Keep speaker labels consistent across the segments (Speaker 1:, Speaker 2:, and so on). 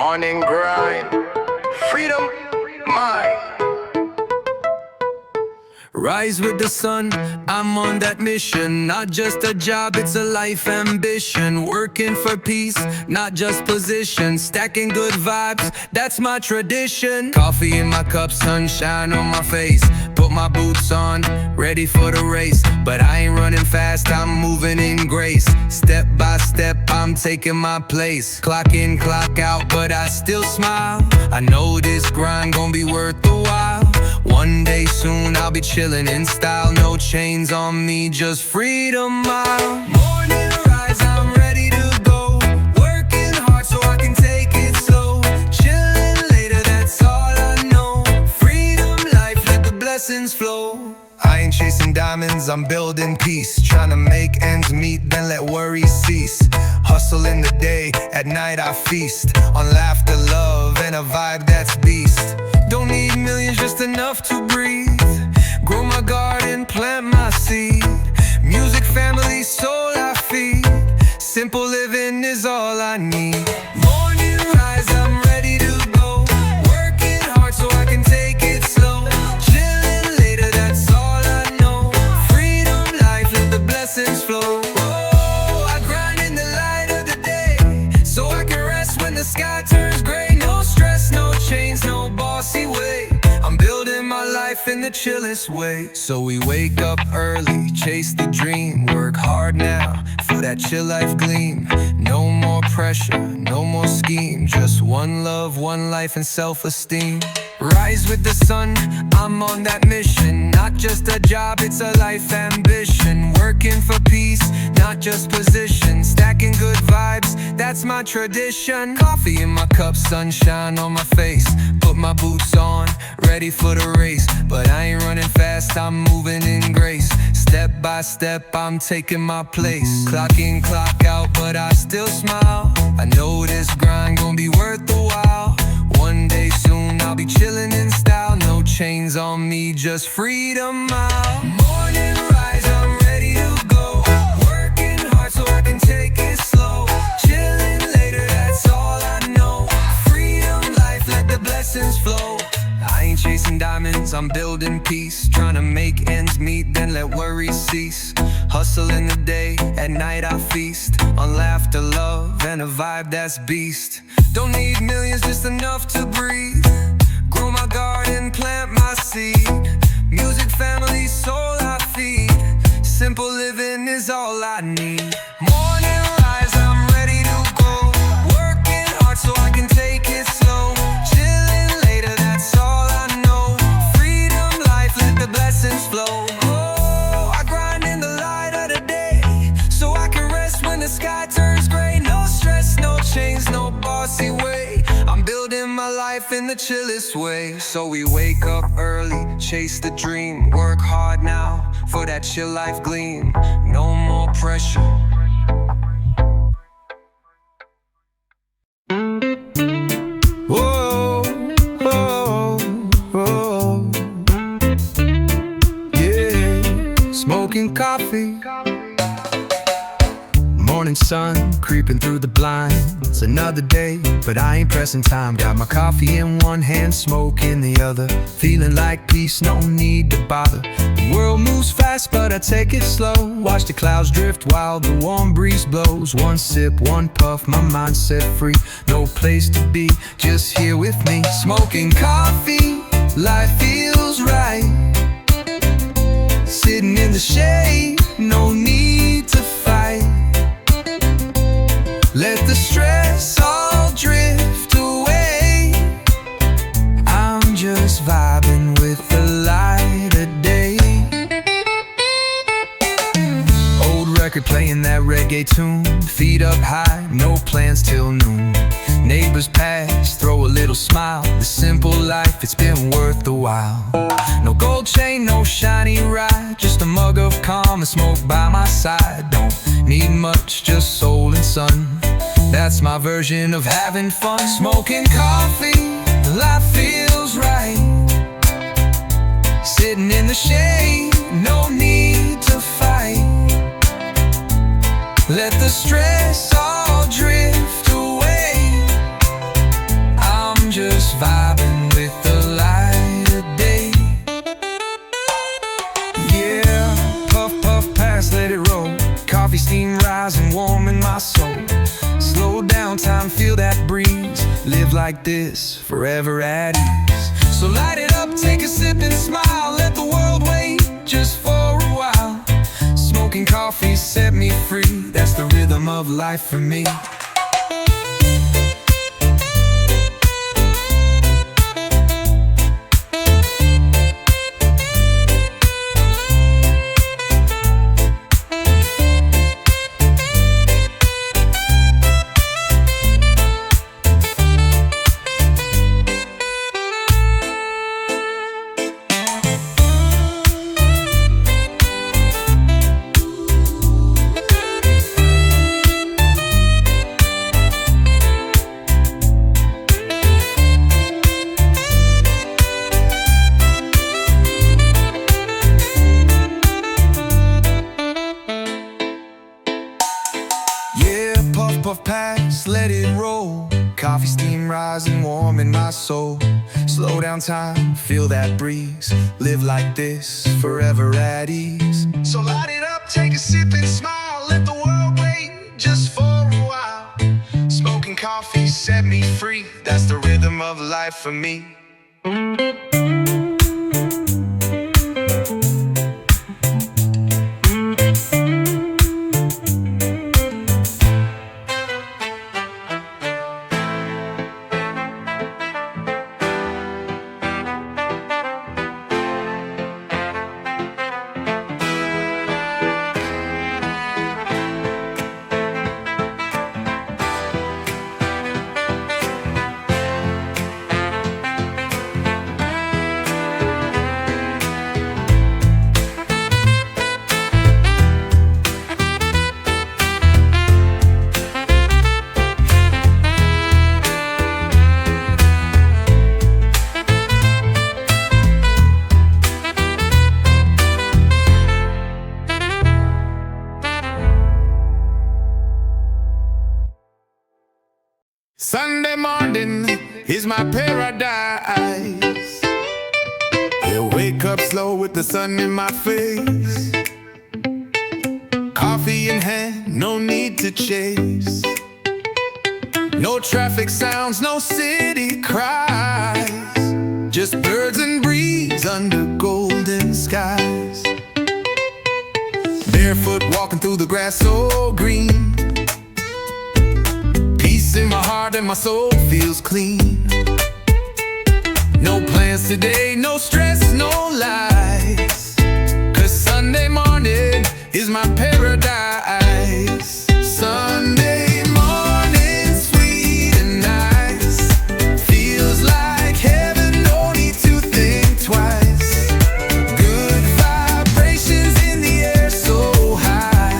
Speaker 1: Morning grind, freedom, mine.
Speaker 2: Rise with the sun, I'm on that mission. Not just a job, it's a life ambition. Working for peace, not just position. Stacking good vibes, that's my tradition. Coffee in my cup, sunshine on my face. Put my boots on, ready for the race. But I ain't running fast, I'm moving in grace. Step by step, I'm taking my place. Clock in, clock out, but I still smile. I know this grind gon' be worth the while. One day soon I'll be chillin' in style. No chains on me, just freedom mile. Morning rise, I'm ready to go. Working hard so I can take it slow. Chillin' later, that's all I know. Freedom life, let the blessings flow. I ain't chasing diamonds, I'm building peace. Tryna make ends meet, then let worries cease. Hustle in the day, at night I feast on laughter, love, and a vibe that's beast. Don't need millions, just enough to breathe. Grow my garden, plant my seed. Music, family, soul I feed. Simple living is all I need. Morning rise, I'm ready to go. Working hard so I can take it slow. Chillin' later, that's all I know. Freedom life, let the blessings flow. Oh, I grind in the light of the day, so I can rest when the sky turns gray. No stress, no chains, no bossy way. I'm building my life in the chillest way. So we wake up early, chase the dream. Work hard now for that chill life gleam. No more pressure, no more scheme. Just one love, one life, and self-esteem. Rise with the sun, I'm on that mission. Not just a job, it's a life ambition. Working for peace, not just position. Stacking good vibes, that's my tradition. Coffee in my cup, sunshine on my face. Put my boots on, ready for the race. But I ain't running fast, I'm moving in grace. Step by step, I'm taking my place. Clock in, clock out, but I still smile. I know this grind gon' be worth the while. One day soon I'll be chillin' in style. No chains on me, just freedom mile. Morning rise, I'm ready to go. Working hard so I can take it slow. Chillin' later, that's all I know. Freedom life, let the blessings flow. I ain't chasing diamonds, I'm building peace. Tryna make ends meet, then let worries cease. Hustle in the day, at night I feast on laughter, love, and a vibe that's beast. Don't need millions, just enough to breathe. Grow my garden, plant my seed. Music, family, soul I feed. Simple living is all I need. Morning rise, I'm ready to go. Working hard so I can take it slow. Chillin' later, that's all I know. Freedom life, let the blessings flow. Oh, I grind in the light of the day, so I can rest when the sky turns gray. No stress, no chains, no bossy way. I'm building my life in the chillest way. So we wake up early, chase the dream. Work hard now for that chill life gleam. No more pressure. Whoa, whoa, whoa. Yeah, smoking coffee. Morning sun creeping through the blinds. Another day, but I ain't pressing time. Got my coffee in one hand, smoke in the other. Feeling like peace, no need to bother. The world moves fast, but I take it slow. Watch the clouds drift while the warm breeze blows. One sip, one puff, my mind set free. No place to be, just here with me. Smoking coffee, life feels right. Sitting in the shade, no need to fight. Let the stress all drift away. I'm just vibing with the light of day. Old record playing that reggae tune. Feet up high, no plans till noon. Neighbors pass, throw a little smile. The simple life, it's been worth the while. No gold chain, no shiny ride. Just a mug of calm and smoke by my side. Don't need much, just soul and sun. That's my version of having fun. Smoking coffee, life feels right. Sitting in the shade, no need to fight. Let the stress all drift away. just vibing with the light of day. Yeah, puff, puff, pass, let it roll. Coffee steam rising, warm in my soul. Slow down time, feel that breeze. Live like this, forever at ease. So light it up, take a sip and smile. Let the world wait just for a while. Smoking coffee set me free. That's the rhythm of life for me. Puff, pass, let it roll. Coffee steam rising, warm in my soul. Slow down time, feel that breeze. Live like this, forever at ease. So light it up, take a sip and smile. Let the world wait just for a while. Smoking coffee set me free. That's the rhythm of life for me.
Speaker 1: Sunday morning is my paradise. I wake up slow with the sun in my face. Coffee in hand, no need to chase. No traffic sounds, no city cries. Just birds and breeze under golden skies. Barefoot walking through the grass so green. Peace in my heart and my soul feels clean. No plans today, no stress, no lies. 'Cause Sunday morning is my paradise. Sunday morning, sweet and nice. Feels like heaven, no need to think twice. Good vibrations in the air so high.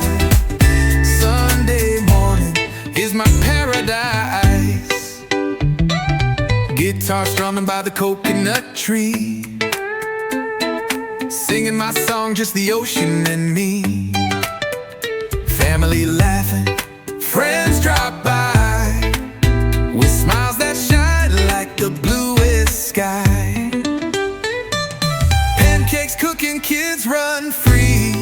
Speaker 1: Sunday morning is my paradise. Guitar strumming by the coconut tree. Singing my song, just the ocean and me. Family laughing, friends drop by. With smiles that shine like the bluest sky. Pancakes cooking, kids run free.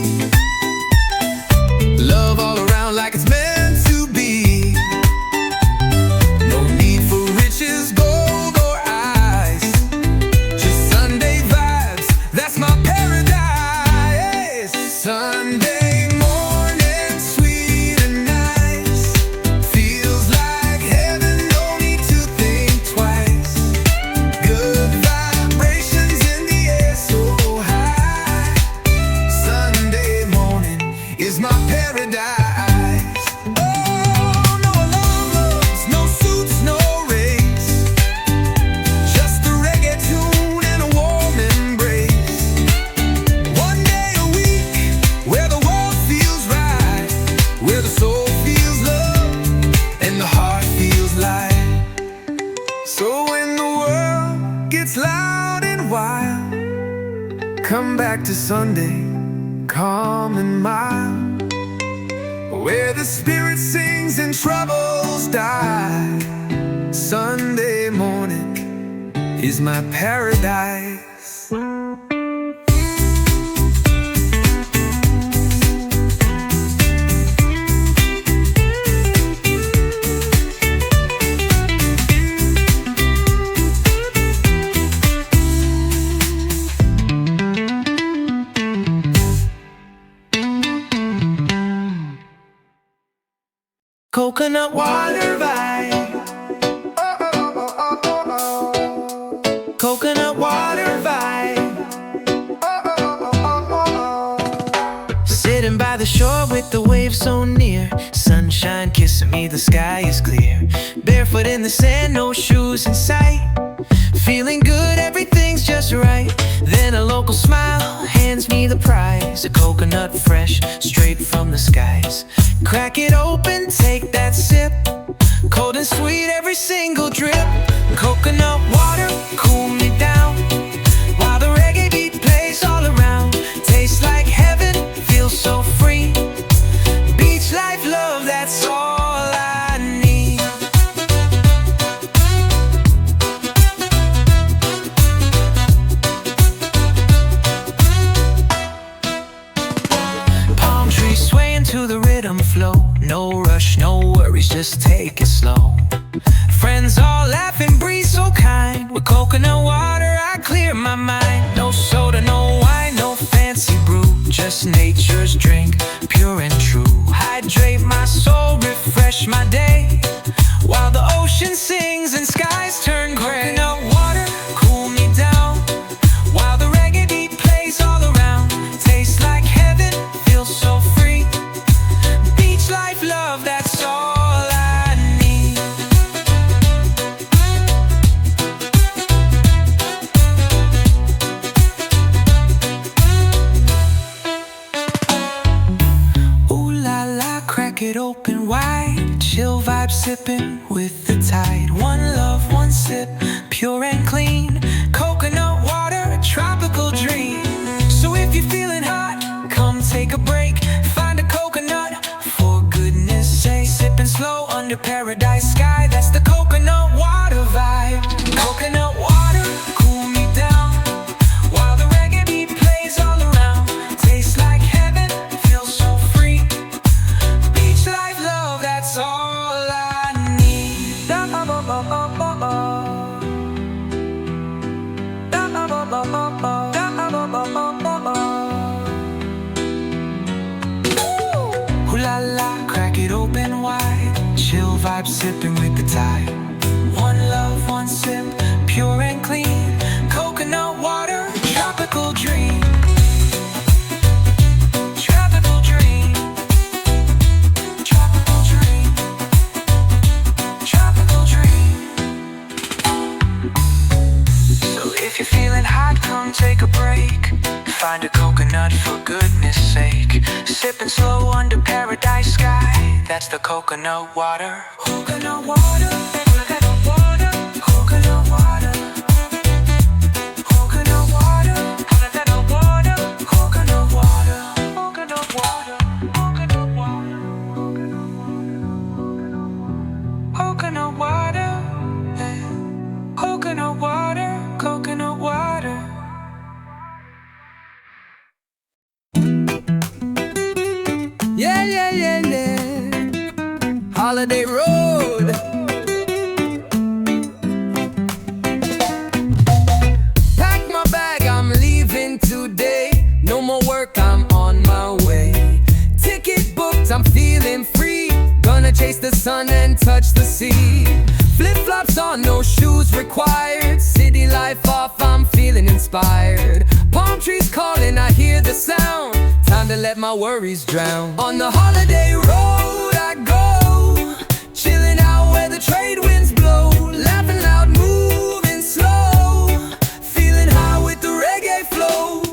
Speaker 1: Love all around like it's meant to be. No need for riches, gold or ice. Just Sunday vibes, that's my paradise. Sunday morning, sweet and nice. Feels like heaven, no need to think twice. Good vibrations in the air so high. Sunday morning is my paradise. Oh, no alarms, no suits, no race. Just a reggae tune and a warm embrace. One day a week where the world feels right. Where the soul feels love and the heart feels light. So when the world gets loud and wild, come back to Sunday, calm and mild. Where the spirit sings and troubles die. Sunday morning
Speaker 2: is my paradise.
Speaker 3: Coconut water vibe. Coconut water vibe. Sitting by the shore with the waves so near, sunshine kissing me, the sky is clear. Barefoot in the sand, no shoes in sight. Feeling good, everything's just right. Then a local smile hands me the prize, a coconut fresh, straight from the skies. Crack it open, take that sip, cold and sweet, every single drip. Coconut water, cool me down, while the reggae beat plays all around. Tastes like heaven, feels so free. Beach life, love, that's all I need. Palm trees swaying to the rhythm flow. No rush, no worries, just take it slow. Friends all laughing, breeze so kind. With coconut water I clear my mind. No soda, no wine, no fancy brew, just nature's drink, pure and true. Hydrate my soul, refresh my day, while the ocean sings and skies turn gray. Coconut water, cool me down, while the reggae beat plays all around. Tastes like heaven, feels so free. Beach life, love, that's all I need. Ooh la la, crack it open wide. Chill vibe sipping with the tide. One love, one sip, pure and clean. Coconut water, a tropical dream. So if you're feeling hot, come take a break. Find a coconut, for goodness sake. Sipping slow under paradise sky, that's the coconut water vibe. Coconut water, cool me down, while the reggae beat plays all around. Tastes like heaven, feels so free. Beach life, love, that's all I need. Ooh la la, crack it open wide. Chill vibe sipping with the tide. One love, one sip, pure and clean. Coconut water, tropical dream. Tropical dream. Tropical dream. Tropical dream. So if you're feeling hot, come take a break. Find a coconut, for goodness sake. Sipping slow under paradise sky, that's the coconut water. Coconut water, coconut water, coconut water. Coconut water, coconut water, coconut water. Coconut water, coconut water. Coconut water, coconut water, coconut water.
Speaker 2: Yeah, yeah, yeah, yeah. Holiday Road. Pack my bag, I'm leaving today. No more work, I'm on my way. Ticket booked, I'm feeling free. Gonna chase the sun and touch the sea. Flip-flops on, no shoes required. City life off, I'm feeling inspired. Palm trees calling, I hear the sound. Time to let my worries drown. On the holiday road I go, chilling out where the trade winds blow. Laughing loud, moving slow, feeling high with the reggae flow.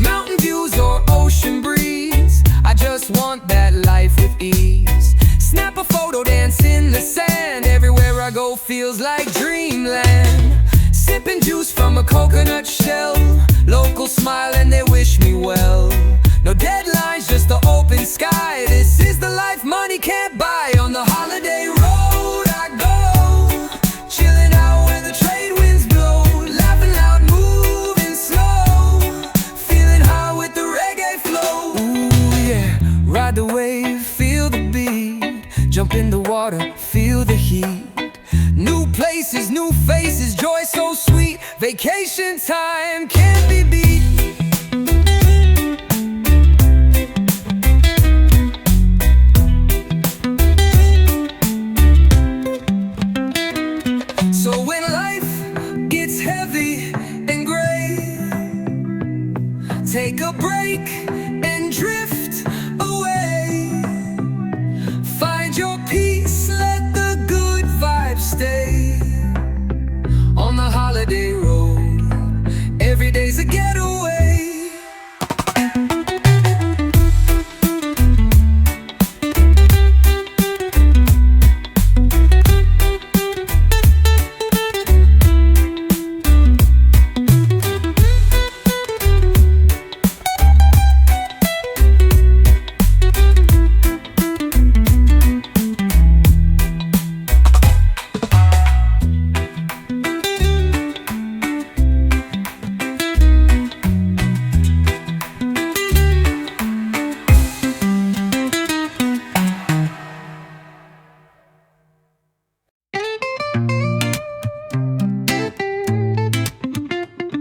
Speaker 2: Mountain views or ocean breeze, I just want that life with ease. Snap a photo, dance in the sand. Everywhere I go feels like dreamland. Sipping juice from a coconut shell. Locals smile and they wish me well. No deadlines, just the open sky. This is the life money can't buy. On the holiday road I go, chilling out where the trade winds places, new faces, joy so sweet. Vacation time can't be beat. So when life gets heavy and gray, take a break and drift away. Find your peace, let the good vibes stay. On the holiday road, every day's a getaway.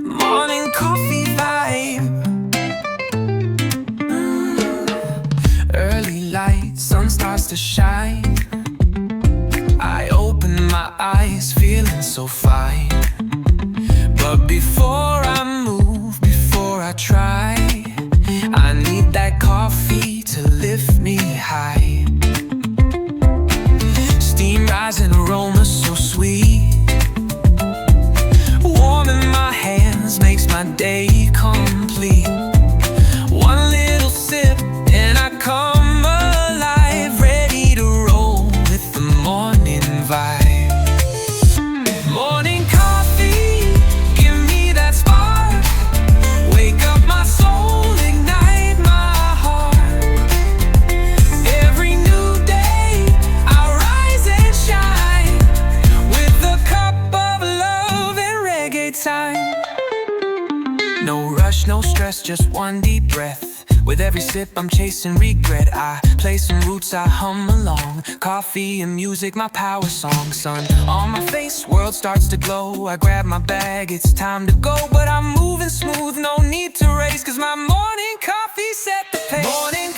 Speaker 2: Morning coffee vibe. Early light, sun starts to shine. I open my eyes, feeling so fine. But before I move, before I try, I need that coffee to lift me high. Steam rising, aroma so sweet. Warm in my hands makes my day complete. One little sip and I come alive, ready to roll with the morning vibe. Morning coffee, give me that spark. Wake up my soul, ignite my heart. Every new day I rise and shine, with a cup of love and reggae time. No rush, no stress, just one deep breath. With every sip I'm chasing regret. I play some roots, I hum along. Coffee and music, my power song. Sun on my face, world starts to glow. I grab my bag, it's time to go. But I'm moving smooth, no need to race, 'cause my morning coffee set the pace. Morning